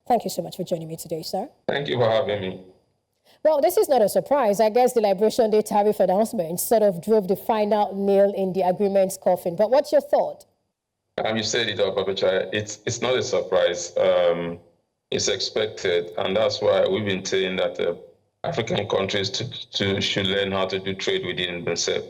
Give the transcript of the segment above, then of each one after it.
Thank you so much for joining me today, sir. Thank you for having me. Well, this is not a surprise. I guess the Liberation Day tariff announcement sort of drove the final nail in the agreement's coffin. But what's your thought? You said it all, Papacha. It's not a surprise. It's expected, and that's why we've been saying that African countries should learn how to do trade within themselves.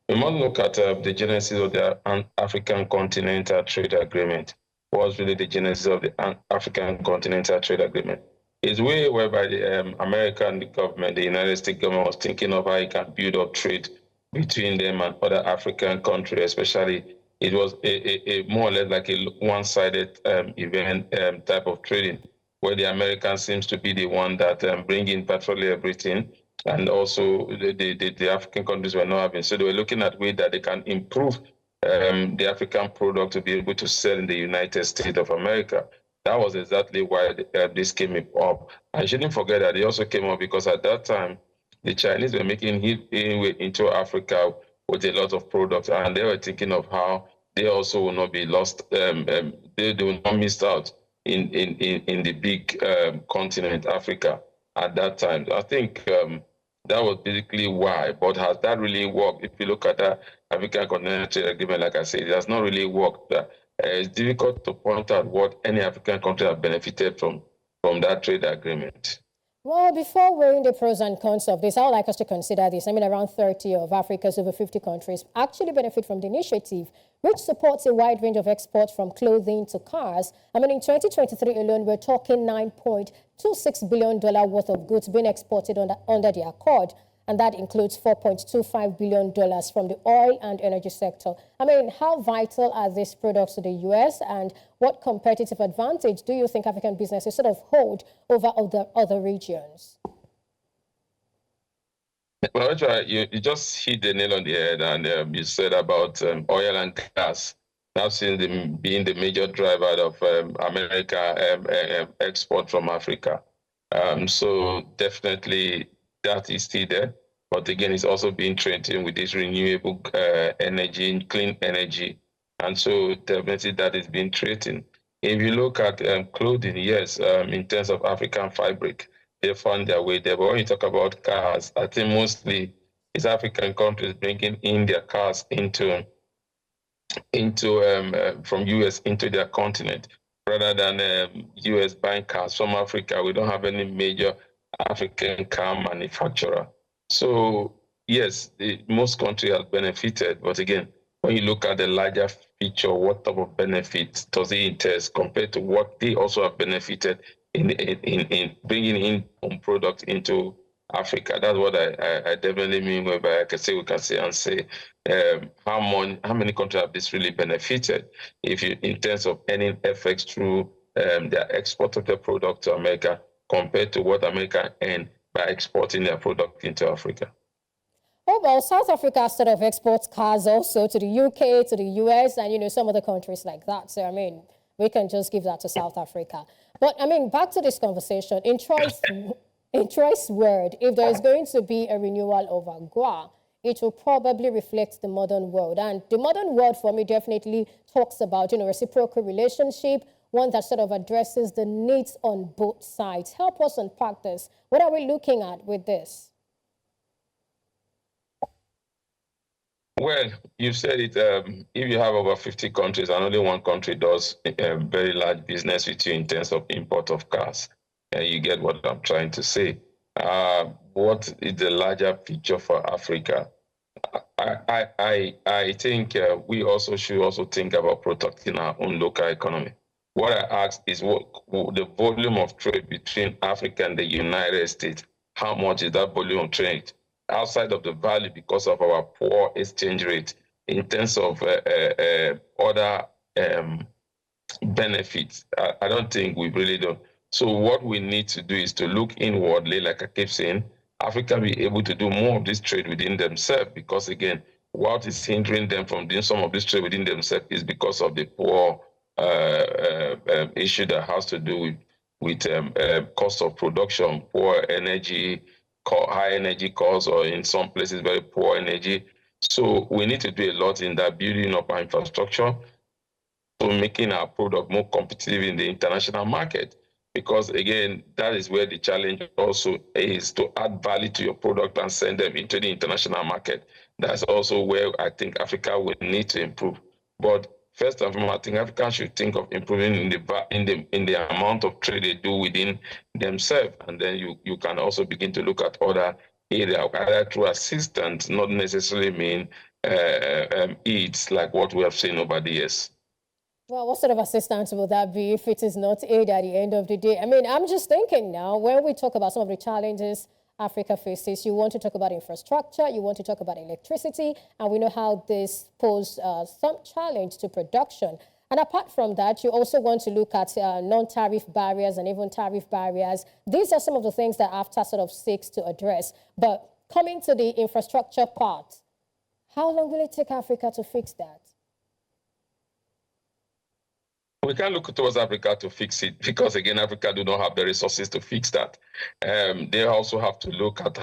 We must look at the genesis of the African Continental Trade Agreement. What was really the genesis of the African Continental Trade Agreement? It's way whereby the American government, the United States government, was thinking of how it can build up trade between them and other African countries, especially. It was a more or less like a one-sided event type of trading, where the American seems to be the one that bring in petroleum everything, and also the African countries were not having. So they were looking at ways that they can improve the African product to be able to sell in the United States of America. That was exactly why this came up. I shouldn't forget that it also came up because at that time, the Chinese were making headway into Africa with a lot of products, and they were thinking of how they also will not be lost. They will not miss out in the big continent, Africa, at that time. I think that was basically why. But has that really worked? If you look at the African Continental Trade Agreement, like I said, it has not really worked. It's difficult to point out what any African country have benefited from that trade agreement. Well, before weighing the pros and cons of this, I would like us to consider this. I mean, around 30 of Africa's over 50 countries actually benefit from the initiative, which supports a wide range of exports from clothing to cars. I mean, in 2023 alone, we're talking $9.26 billion worth of goods being exported under the accord. And that includes $4.25 billion from the oil and energy sector. I mean, how vital are these products to the U.S. and what competitive advantage do you think African businesses sort of hold over other regions? Well, you just hit the nail on the head, and you said about oil and gas. That seems being the major driver of America export from Africa. So definitely that is still there. But again, it's also being threatened with this renewable energy, clean energy. And so definitely that is being threatened. If you look at clothing, yes, in terms of African fabric, they found their way there. But when you talk about cars, I think mostly it's African countries bringing in their cars into from US into their continent, rather than US buying cars from Africa. We don't have any major African car manufacturer. So yes, most countries have benefited, but again, when you look at the larger picture, what type of benefit does it entail compared to what they also have benefited in bringing in products into Africa? That's what I definitely mean. Whereby we can say how many countries have this really benefited? If you in terms of earning FX through their export of their product to America compared to what America earn by exporting their product into Africa. Oh, well, South Africa sort of exports cars also to the UK, to the US, and, some other countries like that. So, I mean, we can just give that to South Africa. But, I mean, back to this conversation. In Troy's word, if there is going to be a renewal of AGOA, it will probably reflect the modern world. And the modern world, for me, definitely talks about, reciprocal relationship, one that sort of addresses the needs on both sides. Help us unpack this. What are we looking at with this? Well, you said it. If you have over 50 countries and only one country does a very large business with you in terms of import of cars, you get what I'm trying to say. What is the larger picture for Africa? I think we also should think about protecting our own local economy. What I ask is what the volume of trade between Africa and the United States, how much is that volume of trade outside of the valley because of our poor exchange rate in terms of other benefits? I don't think we really do. So what we need to do is to look inwardly, like I keep saying, Africa be able to do more of this trade within themselves, because again, what is hindering them from doing some of this trade within themselves is because of the poor issue that has to do with cost of production, poor energy, high energy costs, or in some places very poor energy. So we need to do a lot in that, building up our infrastructure, so making our product more competitive in the international market. because again, that is where the challenge also is, to add value to your product and send them into the international market. That's also where I think Africa will need to improve. But first and foremost, I think Africa should think of improving in the amount of trade they do within themselves, and then you can also begin to look at other areas, either through assistance, not necessarily mean aids like what we have seen over the years. Well, what sort of assistance will that be if it is not aid at the end of the day? I mean, I'm just thinking now, when we talk about some of the challenges Africa faces, you want to talk about infrastructure, you want to talk about electricity, and we know how this poses some challenge to production. And apart from that, you also want to look at non-tariff barriers and even tariff barriers. These are some of the things that AFTA sort of seeks to address. But coming to the infrastructure part, how long will it take Africa to fix that? We can't look towards Africa to fix it because, again, Africa do not have the resources to fix that. They also have to look at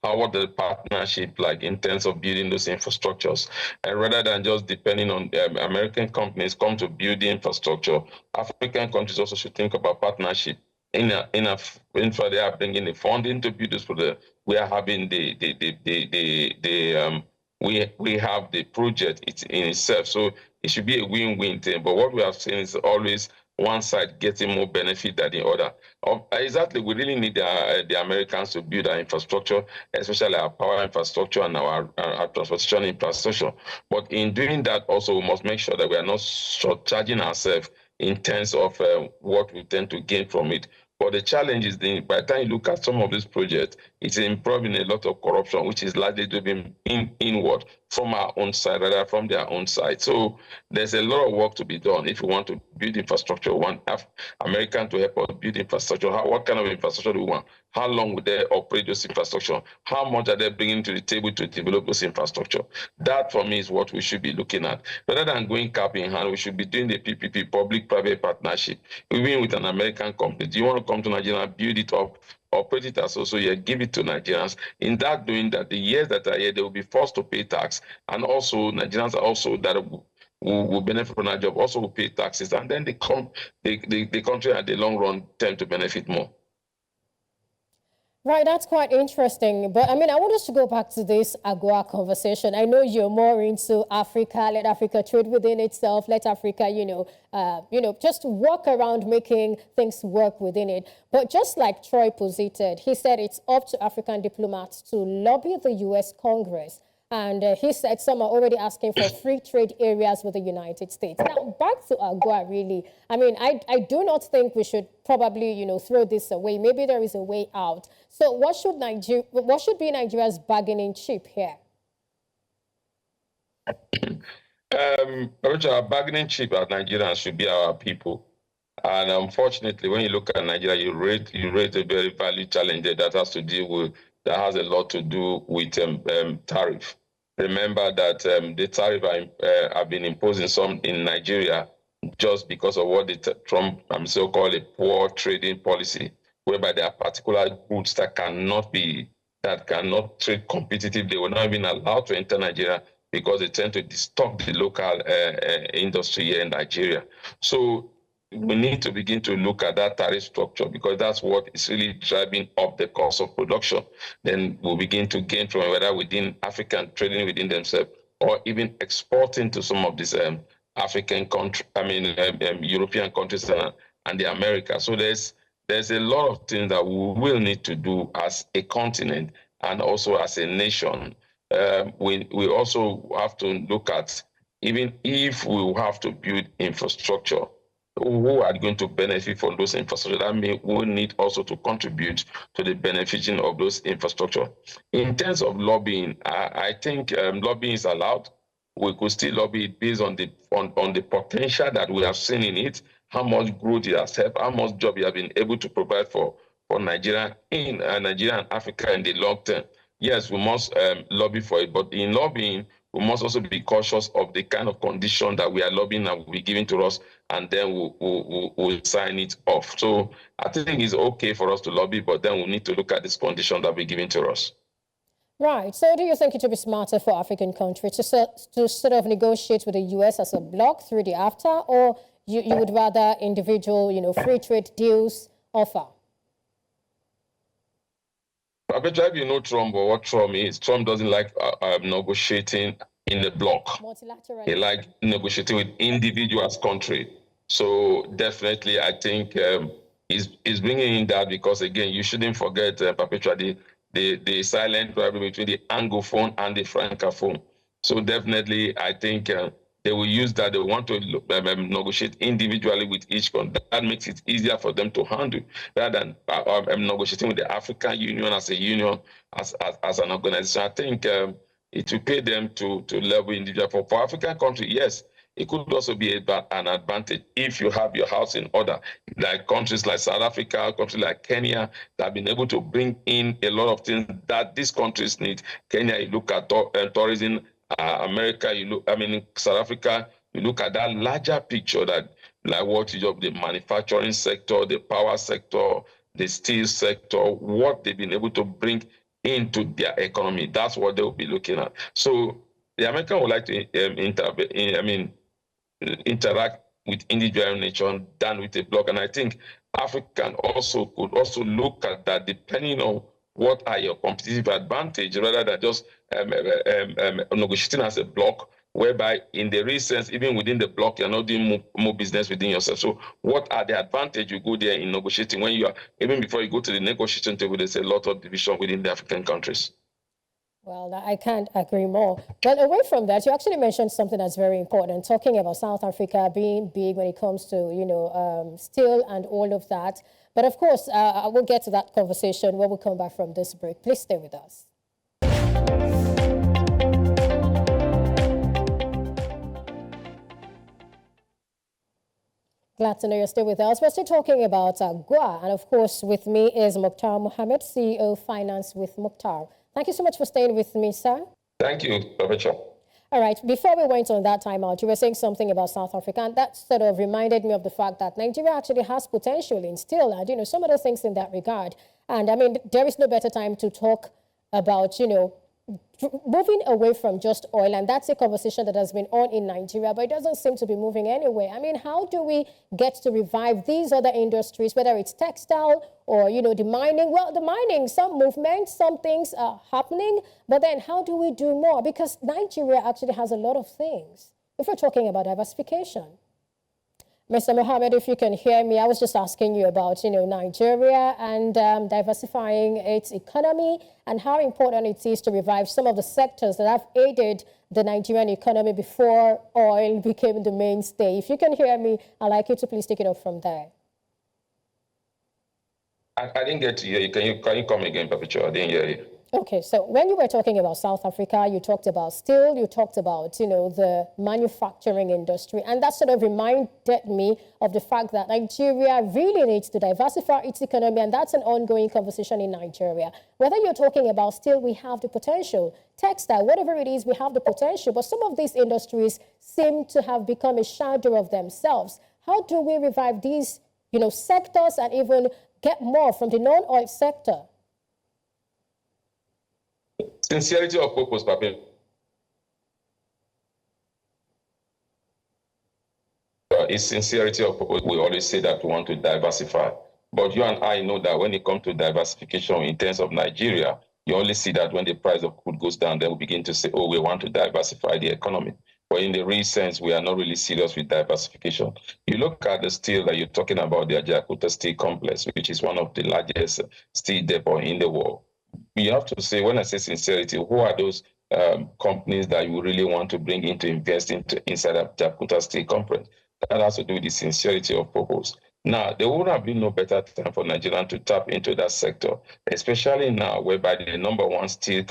what the partnership like in terms of building those infrastructures, and rather than just depending on American companies come to build the infrastructure, African countries also should think about partnership. In fact, they are bringing the funding to build this for we are having we have the project in itself, so it should be a win-win thing. But what we have seen is always one side getting more benefit than the other. Exactly, we really need the Americans to build our infrastructure, especially our power infrastructure and our transportation infrastructure. But in doing that, also, we must make sure that we are not short-charging ourselves in terms of what we tend to gain from it. But the challenge is, by the time you look at some of these projects, it's involving a lot of corruption, which is likely to be inward from our own side, rather from their own side. So there's a lot of work to be done if we want to build infrastructure. We want Americans to help us build infrastructure. What kind of infrastructure do we want? How long will they operate those infrastructure? How much are they bringing to the table to develop those infrastructure? That, for me, is what we should be looking at. Rather than going cap in hand, we should be doing the PPP, public-private partnership, even with an American company. Do you want to come to Nigeria, build it up, operate it as also here, give it to Nigerians? In that doing that, the years that are here, they will be forced to pay tax, and also Nigerians are also that will benefit from that job, also will pay taxes, and then the country at the long run tend to benefit more. Right, that's quite interesting. But I mean, I want us to go back to this AGOA conversation. I know you're more into Africa, let Africa trade within itself, let Africa, just walk around making things work within it. But just like Troy posited, he said it's up to African diplomats to lobby the U.S. Congress. And he said some are already asking for free trade areas with the United States. Now, back to AGOA, really. I mean, I do not think we should probably, throw this away. Maybe there is a way out. So what should be Nigeria's bargaining chip here? Our bargaining chip at Nigerians should be our people. And unfortunately, when you look at Nigeria, you raise a very valid challenge that has to deal with, that has a lot to do with tariff. Remember that the tariff have been imposing some in Nigeria just because of what the Trump so-called a poor trading policy, whereby there are particular goods that cannot trade competitively. They were not even allowed to enter Nigeria because they tend to distort the local industry here in Nigeria. So we need to begin to look at that tariff structure, because that's what is really driving up the cost of production. Then we'll begin to gain from whether within African trading within themselves, or even exporting to some of these African countries, European countries and the Americas. So there's a lot of things that we will need to do as a continent and also as a nation. We also have to look at, even if we have to build infrastructure, who are going to benefit from those infrastructure? That means we need also to contribute to the benefiting of those infrastructure. In terms of lobbying, I think lobbying is allowed. We could still lobby it based on the potential that we have seen in it, how much growth it has helped, how much job it has been able to provide for Nigeria Nigeria and Africa in the long term. Yes, we must lobby for it, but in lobbying, we must also be cautious of the kind of condition that we are lobbying and will be given to us, and then we'll sign it off. So I think it's okay for us to lobby, but then we need to look at this condition that we're given to us. Right. So do you think it would be smarter for African countries to sort of negotiate with the U.S. as a bloc through the AFTA, or you would rather individual, free trade deals offer? If you know Trump or what Trump is, Trump doesn't like negotiating in the bloc. Multilateral. He likes negotiating with individuals country. So definitely, I think he's bringing in that because, again, you shouldn't forget, perpetually, the silent rivalry between the Anglophone and the Francophone. So definitely, I think they will use that. They want to negotiate individually with each country. That makes it easier for them to handle rather than negotiating with the African Union as a union, as an organization. I think it will pay them to level individual. For African country, yes, it could also be an advantage if you have your house in order, like countries like South Africa, countries like Kenya, that have been able to bring in a lot of things that these countries need. Kenya, you look at tourism. America, South Africa, you look at that larger picture that, like what is of the manufacturing sector, the power sector, the steel sector, what they've been able to bring into their economy. That's what they'll be looking at. So the American would like to interact with individual nation than with a bloc. And I think African also could also look at that depending on what are your competitive advantage rather than just negotiating as a bloc, whereby in the real sense, even within the bloc, you're not doing more business within yourself. So what are the advantage you go there in negotiating when you are, even before you go to the negotiation table, there's a lot of division within the African countries. Well, I can't agree more. But away from that, you actually mentioned something that's very important, talking about South Africa being big when it comes to, steel and all of that. But of course, I will get to that conversation when we come back from this break. Please stay with us. Glad to know you're still with us. We're still talking about AGOA. And of course, with me is Muktar Mohammed, CEO of FinanceWithMuktar. Thank you so much for staying with me, sir. Thank you, Professor. All right. Before we went on that timeout, you were saying something about South Africa, and that sort of reminded me of the fact that Nigeria actually has potential in steel and, some other things in that regard. And, there is no better time to talk about, moving away from just oil, and that's a conversation that has been on in Nigeria, but it doesn't seem to be moving anywhere. How do we get to revive these other industries, whether it's textile or, the mining? Well, the mining, some movement, some things are happening, but then how do we do more? Because Nigeria actually has a lot of things, if we're talking about diversification. Mr. Mohammed, if you can hear me, I was just asking you about, Nigeria and diversifying its economy and how important it is to revive some of the sectors that have aided the Nigerian economy before oil became the mainstay. If you can hear me, I'd like you to please take it up from there. I didn't get to hear you. Can you come again, Papicho? I didn't hear you. Okay, so when you were talking about South Africa, you talked about steel, you talked about, the manufacturing industry, and that sort of reminded me of the fact that Nigeria really needs to diversify its economy, and that's an ongoing conversation in Nigeria. Whether you're talking about steel, we have the potential. Textile, whatever it is, we have the potential, but some of these industries seem to have become a shadow of themselves. How do we revive these, sectors and even get more from the non-oil sector? Sincerity of purpose, Papi. It's sincerity of purpose. We always say that we want to diversify. But you and I know that when it comes to diversification in terms of Nigeria, you only see that when the price of crude goes down, then we begin to say, oh, we want to diversify the economy. But in the real sense, we are not really serious with diversification. You look at the steel that you're talking about, the AGOA Steel Complex, which is one of the largest steel depot in the world. You have to say, when I say sincerity, who are those companies that you really want to bring in to invest inside of AGOA Steel Complex? That has to do with the sincerity of purpose. Now, there would have been no better time for Nigeria to tap into that sector, especially now whereby the number one steel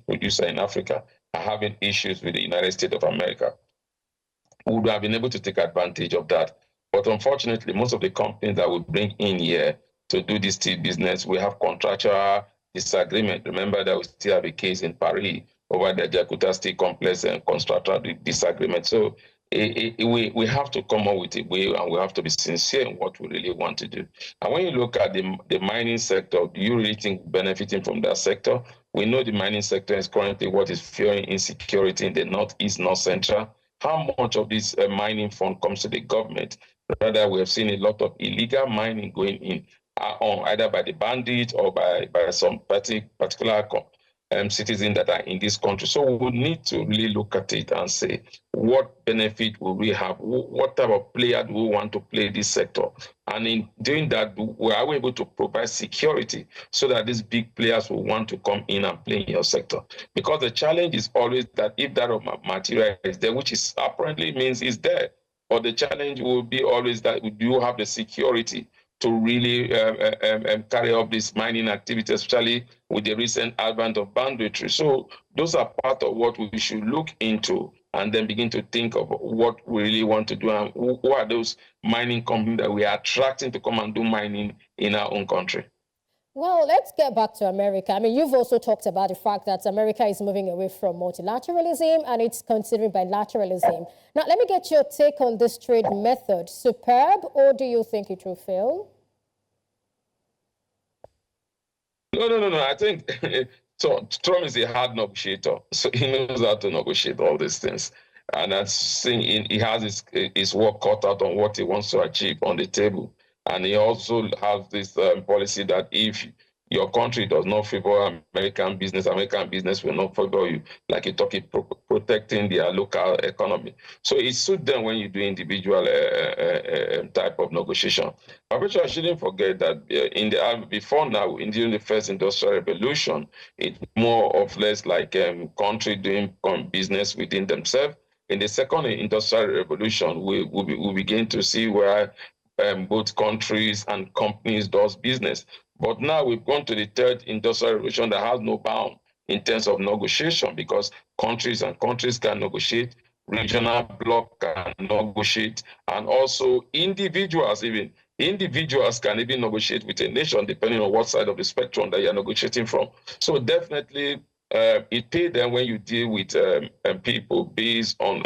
producer in Africa are having issues with the United States of America. We would have been able to take advantage of that. But unfortunately, most of the companies that we bring in here to do this steel business, we have contractual disagreement. Remember that we still have a case in Paris over the AGOA Steel Complex and contractual disagreement. So we have to come up with a way, and we have to be sincere in what we really want to do. And when you look at the mining sector, do you really think benefiting from that sector? We know the mining sector is currently what is fueling insecurity in the northeast, north central. How much of this mining fund comes to the government Rather, we have seen a lot of illegal mining going in, on either by the bandits or by some particular citizens that are in this country. So we need to really look at it and say, what benefit will we have? What type of player do we want to play this sector? And in doing that, we are able to provide security so that these big players will want to come in and play in your sector. Because the challenge is always that if that material is there, which is apparently means is there, but the challenge will be always that do you have the security to really carry out this mining activity, especially with the recent advent of banditry. So those are part of what we should look into and then begin to think of what we really want to do and who are those mining companies that we are attracting to come and do mining in our own country. Well, let's get back to America. I mean, you've also talked about the fact that America is moving away from multilateralism and it's considering bilateralism. Now, let me get your take on this trade method. Superb, or do you think it will fail? No. I think so. Trump is a hard negotiator, so he knows how to negotiate all these things. And that's saying he has his work cut out on what he wants to achieve on the table. And he also has this policy that if your country does not favor American business will not favor you, like you talk protecting their local economy. So it suits them when you do individual type of negotiation. But I shouldn't forget that before now, during the first industrial revolution, it's more or less like country doing business within themselves. In the second industrial revolution, we begin to see where both countries and companies does business. But now we've gone to the third industrial revolution that has no bound in terms of negotiation, because countries can negotiate, regional bloc can negotiate, and also individuals can even negotiate with a nation depending on what side of the spectrum that you're negotiating from. So definitely it pays them when you deal with people based on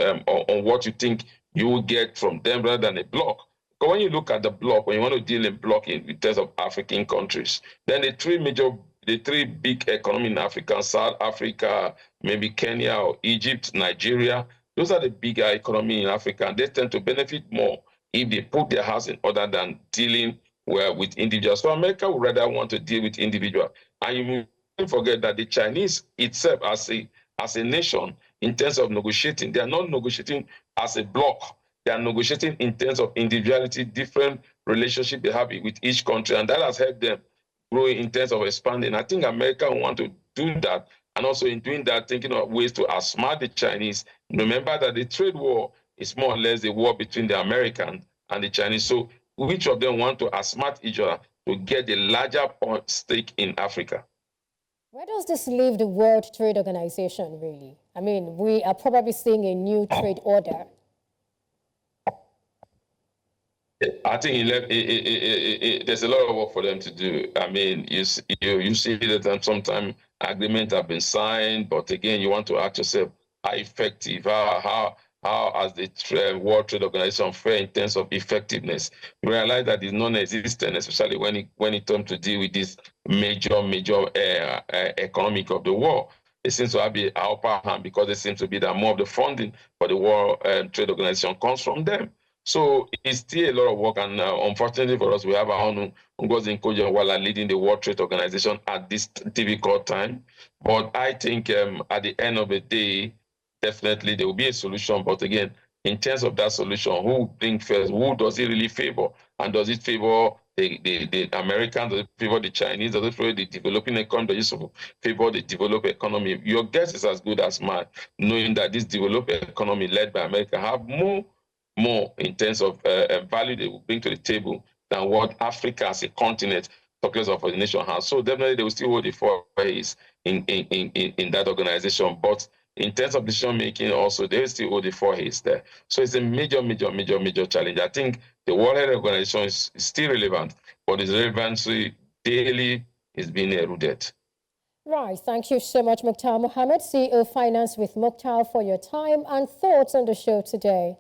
what you think you will get from them rather than a bloc. But when you look at the bloc, when you want to deal in bloc in terms of African countries, then the three big economies in Africa, South Africa, maybe Kenya or Egypt, Nigeria, those are the bigger economies in Africa, and they tend to benefit more if they put their house in order than dealing with individuals. So America would rather want to deal with individuals. And you mustn't forget that the Chinese itself as a nation, in terms of negotiating, they are not negotiating as a bloc. They are negotiating in terms of individuality, different relationship they have with each country, and that has helped them grow in terms of expanding. I think America want to do that, and also in doing that, thinking of ways to outsmart the Chinese. Remember that the trade war is more or less a war between the Americans and the Chinese. So which of them want to outsmart each other to get a larger stake in Africa? Where does this leave the World Trade Organization, really? I mean, we are probably seeing a new trade order. I think there's a lot of work for them to do. I mean, you see that sometimes agreements have been signed, but again, you want to ask yourself, how effective, how has the World Trade Organization fared in terms of effectiveness? You realize that it's non-existent, especially when it comes to deal with this major economic of the world. It seems to have an upper hand because it seems to be that more of the funding for the World Trade Organization comes from them. So it's still a lot of work, and unfortunately for us, we have our own Ngozi Nkojo-Iweala leading the World Trade Organization at this difficult time. But I think at the end of the day, definitely there will be a solution. But again, in terms of that solution, who brings first? Who does it really favor? And does it favor the Americans? Does it favor the Chinese? Does it favor the developing economy? Does it favor the developed economy? Your guess is as good as mine, knowing that this developed economy led by America have more in terms of value they will bring to the table than what Africa as a continent, talking of a nation, has. So definitely they will still hold the four ways in that organization. But in terms of decision making, also they will still hold the four ways there. So it's a major challenge. I think the World Health Organization is still relevant, but its relevancy daily is being eroded. Right. Thank you so much, Muktar Mohammed, CEO Finance with Muktar, for your time and thoughts on the show today.